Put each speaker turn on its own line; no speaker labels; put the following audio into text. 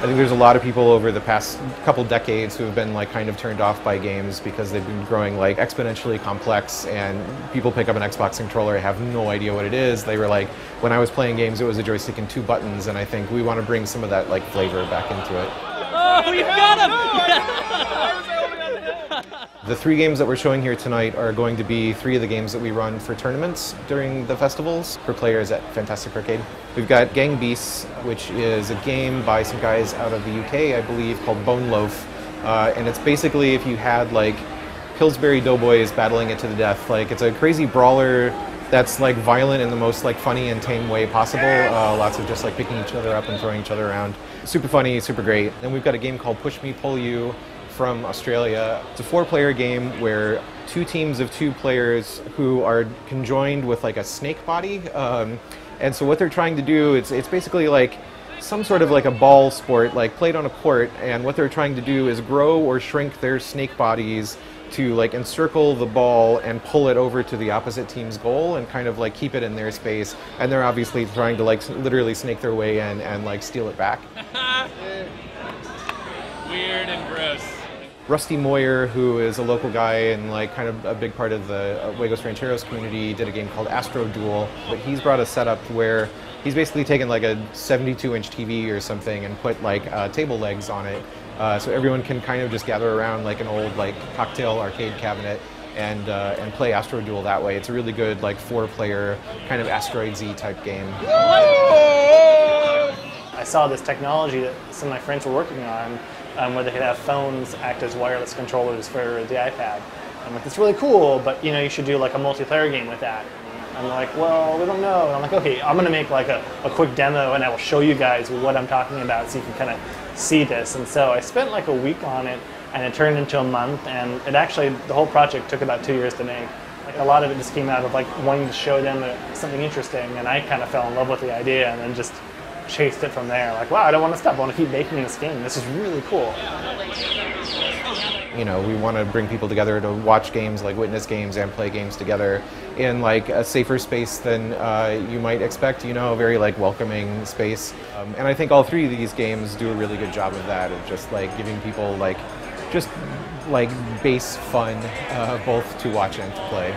I think there's a lot of people over the past couple decades who have been like kind of turned off by games because they've been growing like exponentially complex, and people pick up an Xbox controller, have no idea what it is. They were like, when I was playing games, it was a joystick and 2 buttons, and I think we want to bring some of that like flavor back into it.
Oh, you got him!
The 3 games that we're showing here tonight are going to be 3 of the games that we run for tournaments during the festivals for players at Fantastic Arcade. We've got Gang Beasts, which is a game by some guys out of the UK, I believe, called Bone Loaf. And it's basically if you had like Pillsbury Doughboys battling it to the death. Like, it's a crazy brawler that's like violent in the most like funny and tame way possible. Lots of just like picking each other up and throwing each other around. Super funny, super great. Then we've got a game called Push Me Pull You from Australia. It's a 4-player game where 2 teams of 2 players who are conjoined with like a snake body. And so what they're trying to do, it's basically like some sort of like a ball sport, like played on a court, and what they're trying to do is grow or shrink their snake bodies to like encircle the ball and pull it over to the opposite team's goal and kind of like keep it in their space. And they're obviously trying to like literally snake their way in and like steal it back.
Weird and gross.
Rusty Moyer, who is a local guy and like kind of a big part of the Juegos Rancheros community, did a game called Astro Duel. But he's brought a setup where he's basically taken like a 72-inch TV or something and put like table legs on it, so everyone can kind of just gather around like an old like cocktail arcade cabinet and play Astro Duel that way. It's a really good like 4-player kind of Asteroid Z type game.
I saw this technology that some of my friends were working on, where they could have phones act as wireless controllers for the iPad. I'm like, it's really cool, but you know, you should do like a multiplayer game with that. And I'm like, well, we don't know. And I'm like, okay, I'm gonna make like a quick demo and I will show you guys what I'm talking about so you can kind of see this. And so I spent like a week on it, and it turned into a month, and it actually, the whole project took about 2 years to make. Like, a lot of it just came out of like wanting to show them something interesting, and I kind of fell in love with the idea and then just chased it from there. Like, wow, I don't want to stop. I want to keep making this game. This is really cool.
You know, we want to bring people together to watch games, like witness games and play games together in like a safer space than you might expect, you know, a very like welcoming space. And I think all 3 of these games do a really good job of that, of just like giving people like just like base fun, both to watch and to play.